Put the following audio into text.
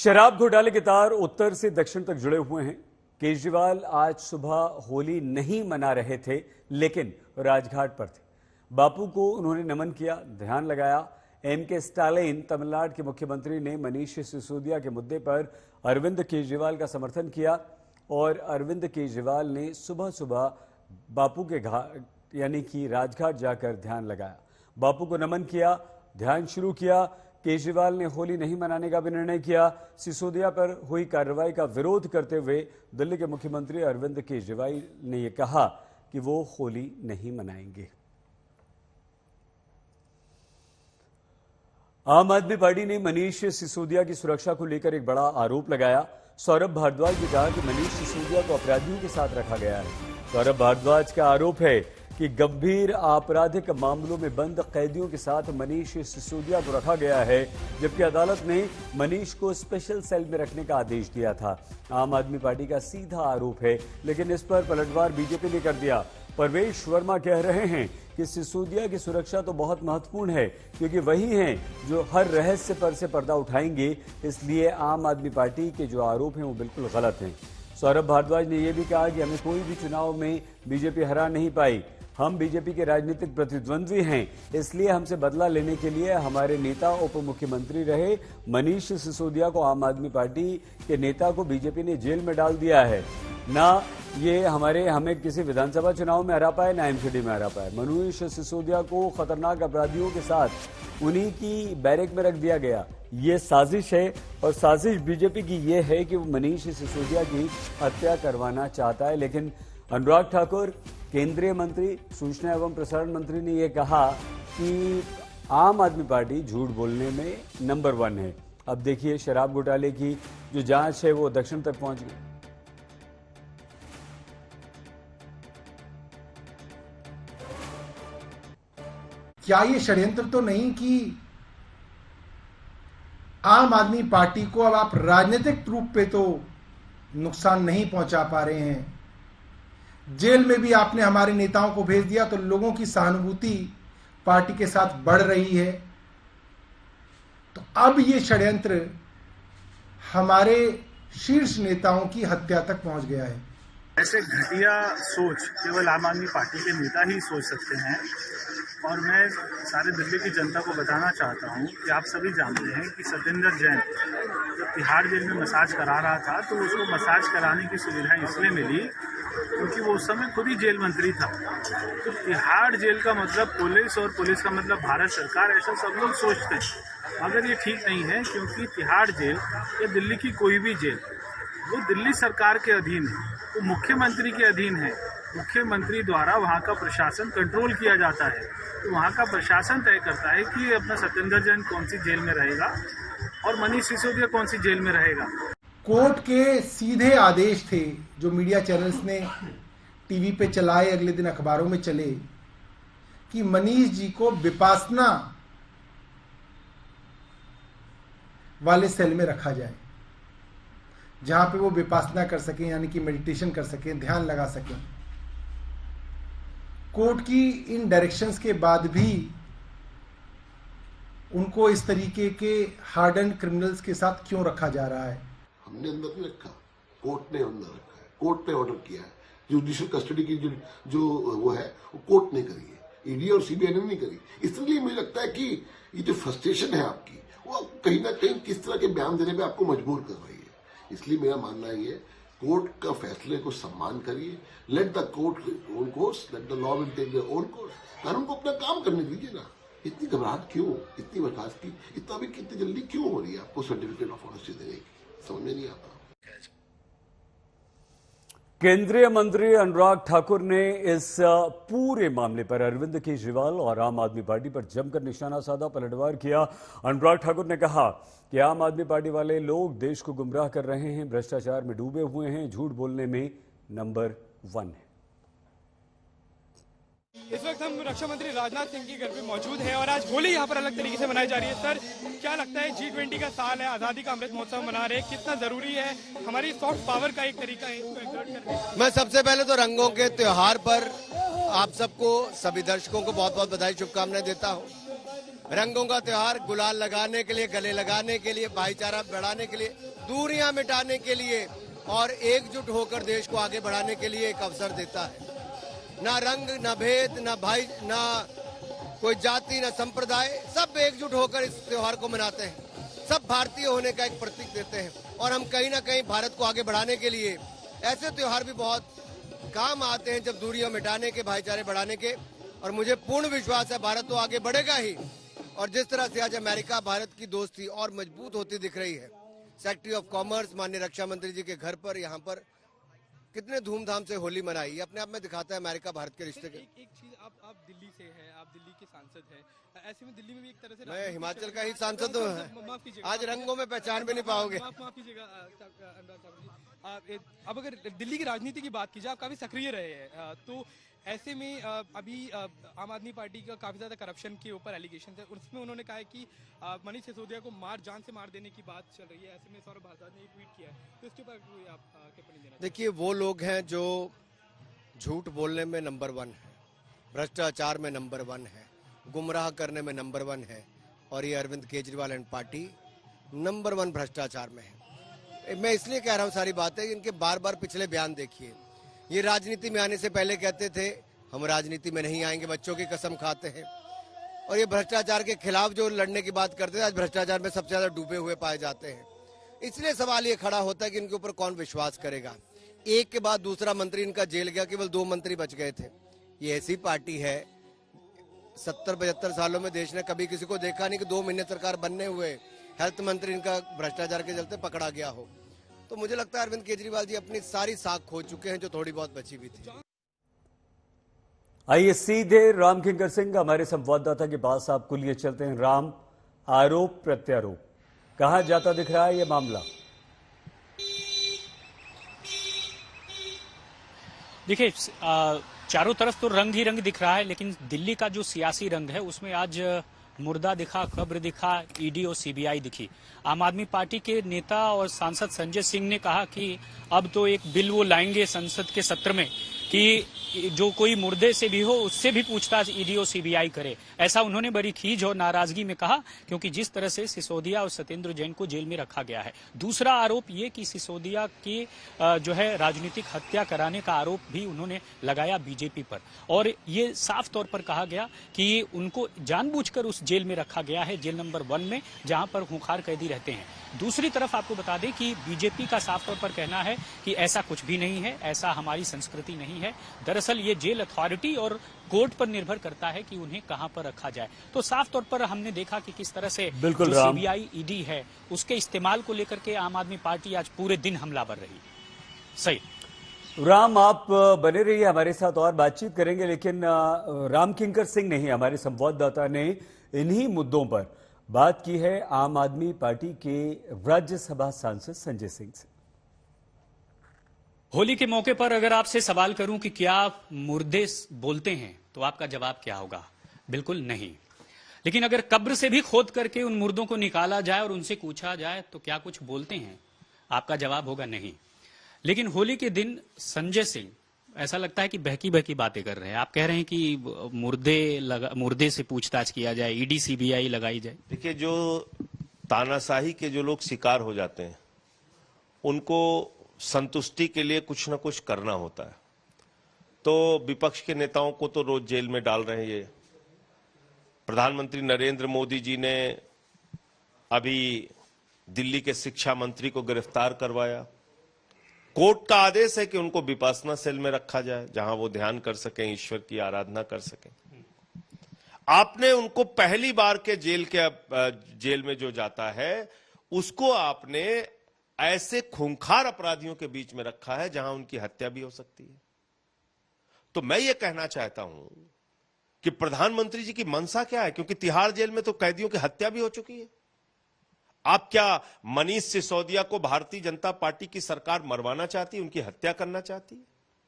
शराब घोटाले के तार उत्तर से दक्षिण तक जुड़े हुए हैं। केजरीवाल आज सुबह होली नहीं मना रहे थे, लेकिन राजघाट पर थे। बापू को उन्होंने नमन किया, ध्यान लगाया। एमके स्टालिन तमिलनाडु के मुख्यमंत्री ने मनीष सिसोदिया के मुद्दे पर अरविंद केजरीवाल का समर्थन किया और अरविंद केजरीवाल ने सुबह सुबह बापू के घाट यानी कि राजघाट जाकर ध्यान लगाया, बापू को नमन किया, ध्यान शुरू किया। केजरीवाल ने होली नहीं मनाने का भी निर्णय किया। सिसोदिया पर हुई कार्रवाई का विरोध करते हुए दिल्ली के मुख्यमंत्री अरविंद केजरीवाल ने यह कहा कि वो होली नहीं मनाएंगे। आम आदमी पार्टी ने मनीष सिसोदिया की सुरक्षा को लेकर एक बड़ा आरोप लगाया। सौरभ भारद्वाज ने कहा कि मनीष सिसोदिया को अपराधियों के साथ रखा गया है। सौरभ भारद्वाज का आरोप है कि गंभीर आपराधिक मामलों में बंद कैदियों के साथ मनीष सिसोदिया को रखा गया है, जबकि अदालत ने मनीष को स्पेशल सेल में रखने का आदेश दिया था। आम आदमी पार्टी का सीधा आरोप है, लेकिन इस पर पलटवार बीजेपी ने कर दिया। परवेश वर्मा कह रहे हैं कि सिसोदिया की सुरक्षा तो बहुत महत्वपूर्ण है, क्योंकि वही हैं जो हर रहस्य पर से पर्दा उठाएंगे। इसलिए आम आदमी पार्टी के जो आरोप हैं वो बिल्कुल गलत हैं। सौरभ भारद्वाज ने यह भी कहा कि हमें कोई भी चुनाव में बीजेपी हरा नहीं पाई। हम बीजेपी के राजनीतिक प्रतिद्वंद्वी हैं, इसलिए हमसे बदला लेने के लिए हमारे नेता उप मुख्यमंत्री रहे मनीष सिसोदिया को आम आदमी पार्टी के नेता को बीजेपी ने जेल में डाल दिया है। ना ये हमें किसी विधानसभा चुनाव में हरा पाए, ना एमसीडी में हरा पाए। मनीष सिसोदिया को खतरनाक अपराधियों के साथ उन्हीं की बैरक में रख दिया गया। ये साजिश है और साजिश बीजेपी की ये है कि वो मनीष सिसोदिया की हत्या करवाना चाहता है। लेकिन अनुराग ठाकुर, केंद्रीय मंत्री, सूचना एवं प्रसारण मंत्री ने यह कहा कि आम आदमी पार्टी झूठ बोलने में नंबर 1 है। अब देखिए, शराब घोटाले की जो जांच है वो दक्षिण तक पहुंच गई। क्या ये षड्यंत्र तो नहीं कि आम आदमी पार्टी को अब आप राजनीतिक रूप पे तो नुकसान नहीं पहुंचा पा रहे हैं, जेल में भी आपने हमारे नेताओं को भेज दिया, तो लोगों की सहानुभूति पार्टी के साथ बढ़ रही है। तो अब ये षड्यंत्र हमारे शीर्ष नेताओं की हत्या तक पहुंच गया है। ऐसे घटिया सोच केवल आम आदमी पार्टी के नेता ही सोच सकते हैं। और मैं सारे दिल्ली की जनता को बताना चाहता हूं कि आप सभी जानते हैं कि सत्येंद्र जैन जब तिहाड़ जेल में मसाज करा रहा था, तो उसको मसाज कराने की सुविधा इसलिए मिली क्योंकि वो उस समय खुद ही जेल मंत्री था। तो तिहाड़ जेल का मतलब पुलिस और पुलिस का मतलब भारत सरकार, ऐसा सब लोग सोचते हैं, मगर ये ठीक नहीं है। क्योंकि तिहाड़ जेल या दिल्ली की कोई भी जेल वो दिल्ली सरकार के अधीन है, वो मुख्यमंत्री के अधीन है। मुख्यमंत्री द्वारा वहाँ का प्रशासन कंट्रोल किया जाता है। तो वहाँ का प्रशासन तय करता है कि अपना सत्येंद्र जैन कौन सी जेल में रहेगा और मनीष सिसोदिया कौन सी जेल में रहेगा। कोर्ट के सीधे आदेश थे जो मीडिया चैनल्स ने टीवी पे चलाए, अगले दिन अखबारों में चले, कि मनीष जी को विपासना वाले सेल में रखा जाए, जहां पे वो विपासना कर सकें, यानी कि मेडिटेशन कर सकें, ध्यान लगा सकें। कोर्ट की इन डायरेक्शंस के बाद भी उनको इस तरीके के हार्डन क्रिमिनल्स के साथ क्यों रखा जा रहा है? हमने अंदर नहीं रखा, कोर्ट ने अंदर रखा है, कोर्ट ने ऑर्डर किया है। जुडिशियल कस्टडी की जो वो है वो कोर्ट ने करी है, ईडी और सीबीआई ने नहीं करी। इसलिए मुझे लगता है कि ये जो फ्रस्ट्रेशन है आपकी, वो कहीं ना कहीं किस तरह के बयान देने पे आपको मजबूर कर रही है। इसलिए मेरा मानना ये है, कोर्ट का फैसले को सम्मान करिए। Let the court own course, let the law will take their own course. कानून को अपना काम करने दीजिए ना। इतनी घबराहट क्यों, इतनी बर्खास्त की इतना भी कितनी जल्दी क्यों हो रही है आपको सर्टिफिकेट ऑफ ऑनेस्टी देने की? समझ में नहीं आता। केंद्रीय मंत्री अनुराग ठाकुर ने इस पूरे मामले पर अरविंद केजरीवाल और आम आदमी पार्टी पर जमकर निशाना साधा, पलटवार किया। अनुराग ठाकुर ने कहा कि आम आदमी पार्टी वाले लोग देश को गुमराह कर रहे हैं, भ्रष्टाचार में डूबे हुए हैं, झूठ बोलने में नंबर 1 है। इस वक्त हम रक्षा मंत्री राजनाथ सिंह के घर पे मौजूद हैं और आज होली यहाँ पर अलग तरीके से मनाई जा रही है। सर, क्या लगता है G20 का साल है, आजादी का अमृत महोत्सव मना रहे हैं, कितना जरूरी है हमारी सॉफ्ट पावर का एक तरीका है इसको एक्सर्ट करने? मैं सबसे पहले तो रंगों के त्योहार पर आप सबको, सभी दर्शकों को बहुत बहुत बधाई, शुभकामनाएं देता हूँ। रंगों का त्योहार, गुलाल लगाने के लिए, गले लगाने के लिए, भाईचारा बढ़ाने के लिए, दूरियां मिटाने के लिए और एकजुट होकर देश को आगे बढ़ाने के लिए एक अवसर देता है। ना रंग, ना भेद, ना भाई, ना कोई जाति, ना संप्रदाय, सब एकजुट होकर इस त्योहार को मनाते हैं। सब भारतीय होने का एक प्रतीक देते हैं और हम कहीं ना कहीं भारत को आगे बढ़ाने के लिए ऐसे त्योहार भी बहुत काम आते हैं, जब दूरियां मिटाने के, भाईचारे बढ़ाने के। और मुझे पूर्ण विश्वास है भारत तो आगे बढ़ेगा ही। और जिस तरह से आज अमेरिका भारत की दोस्ती और मजबूत होती दिख रही है, सेक्रेटरी ऑफ कॉमर्स माननीय रक्षा मंत्री जी के घर पर, यहाँ पर कितने धूमधाम से होली मनाई, ये अपने आप में दिखाता है अमेरिका भारत के रिश्ते के। एक चीज, आप दिल्ली से हैं, आप दिल्ली के सांसद हैं, ऐसे में दिल्ली में भी एक तरह से मैं हिमाचल का ही सांसद हूँ, माफ कीजिएगा, आज रंगों में पहचान भी नहीं पाओगे। माफ कीजिएगा अनुराग साहब जी। अब अगर दिल्ली की राजनीति की बात की जाए, आप काफी सक्रिय रहे हैं, तो ऐसे में अभी आम आदमी पार्टी का काफी ज्यादा करप्शन के ऊपर एलिगेशन है, उसमें उन्होंने कहा है कि मनीष सिसोदिया को जान से मार देने की बात चल रही है। ऐसे में सौरभ भारद्वाज ने ट्वीट किया है, तो इसके ऊपर आप टिप्पणी देना। देखिए, वो लोग हैं जो झूठ बोलने में नंबर 1 है, भ्रष्टाचार में नंबर 1 है, गुमराह करने में नंबर 1 है, और ये Arvind Kejriwal and party number 1 भ्रष्टाचार में है। मैं इसलिए कह रहा हूँ सारी बातें, इनके बार बार पिछले बयान देखिए। ये राजनीति में आने से पहले कहते थे हम राजनीति में नहीं आएंगे, बच्चों की कसम खाते हैं, और ये भ्रष्टाचार के खिलाफ जो लड़ने की बात करते थे, आज भ्रष्टाचार में सबसे ज्यादा डूबे हुए पाए जाते हैं। इसलिए सवाल ये खड़ा होता है कि इनके ऊपर कौन विश्वास करेगा। एक के बाद दूसरा मंत्री इनका जेल गया, केवल 2 मंत्री बच गए थे। ये ऐसी पार्टी है, 70-75 सालों में देश ने कभी किसी को देखा नहीं कि 2 महीने सरकार बनने हुए हेल्थ मंत्री इनका भ्रष्टाचार के चलते पकड़ा गया हो। तो मुझे लगता है अरविंद केजरीवाल जी अपनी सारी साख खो चुके हैं, जो थोड़ी बहुत बची हुई थी। आइए सीधे राम किंकर सिंह हमारे संवाददाता के पास आपको लिए चलते हैं। राम, आरोप प्रत्यारोप कहां जाता दिख रहा है यह मामला? देखिए, चारों तरफ तो रंग ही रंग दिख रहा है, लेकिन दिल्ली का जो सियासी रंग है उसमें आज मुर्दा दिखा, कब्र दिखा, ईडी और सीबीआई दिखी। आम आदमी पार्टी के नेता और सांसद संजय सिंह ने कहा कि अब तो एक बिल वो लाएंगे संसद के सत्र में कि जो कोई मुर्दे से भी हो उससे भी पूछताछ ईडी और सीबीआई करे। ऐसा उन्होंने बड़ी खींच और नाराजगी में कहा, क्योंकि जिस तरह से सिसोदिया और सत्येंद्र जैन को जेल में रखा गया है। दूसरा आरोप ये कि सिसोदिया की जो है राजनीतिक हत्या कराने का आरोप भी उन्होंने लगाया बीजेपी पर, और ये साफ तौर पर कहा गया कि उनको जानबूझकर उस जेल में रखा गया है, जेल नंबर 1 में, जहां पर खूंखार कैदी रहते हैं। दूसरी तरफ आपको बता दें कि बीजेपी का साफ तौर पर कहना है कि ऐसा कुछ भी नहीं है, ऐसा हमारी संस्कृति नहीं है। दरअसल ये जेल अथॉरिटी और कोर्ट पर निर्भर करता है कि उन्हें कहां पर रखा जाए। तो साफ तौर पर हमने देखा कि किस तरह से जो सीबीआई ईडी है उसके इस्तेमाल को लेकर के आम आदमी पार्टी आज पूरे दिन हमलावर रही। सही राम, आप बने रहिए, हमारे साथ और बातचीत करेंगे, लेकिन राम किंकर सिंह ने, हमारे संवाददाता ने इन्हीं मुद्दों पर बात की है आम आदमी पार्टी के राज्यसभा सांसद संजय सिंह से। होली के मौके पर अगर आपसे सवाल करूं कि क्या मुर्दे बोलते हैं, तो आपका जवाब क्या होगा? बिल्कुल नहीं। लेकिन अगर कब्र से भी खोद करके उन मुर्दों को निकाला जाए और उनसे पूछा जाए तो क्या कुछ बोलते हैं, आपका जवाब होगा नहीं। लेकिन होली के दिन संजय सिंह ऐसा लगता है कि बहकी बहकी बातें कर रहे हैं। आप कह रहे हैं कि मुर्दे से पूछताछ किया जाए, ईडी सीबीआई लगाई जाए। देखिए, जो तानाशाही के जो लोग शिकार हो जाते हैं उनको संतुष्टि के लिए कुछ ना कुछ करना होता है। तो विपक्ष के नेताओं को तो रोज जेल में डाल रहे हैं। ये प्रधानमंत्री नरेंद्र मोदी जी ने अभी दिल्ली के शिक्षा मंत्री को गिरफ्तार करवाया। कोर्ट का आदेश है कि उनको विपासना सेल में रखा जाए, जहां वो ध्यान कर सकें, ईश्वर की आराधना कर सकें। आपने उनको पहली बार के जेल में जो जाता है उसको आपने ऐसे खूंखार अपराधियों के बीच में रखा है जहां उनकी हत्या भी हो सकती है। तो मैं ये कहना चाहता हूं कि प्रधानमंत्री जी की मंशा क्या है, क्योंकि तिहाड़ जेल में तो कैदियों की हत्या भी हो चुकी है। आप क्या मनीष सिसोदिया को भारतीय जनता पार्टी की सरकार मरवाना चाहती है, उनकी हत्या करना चाहती है?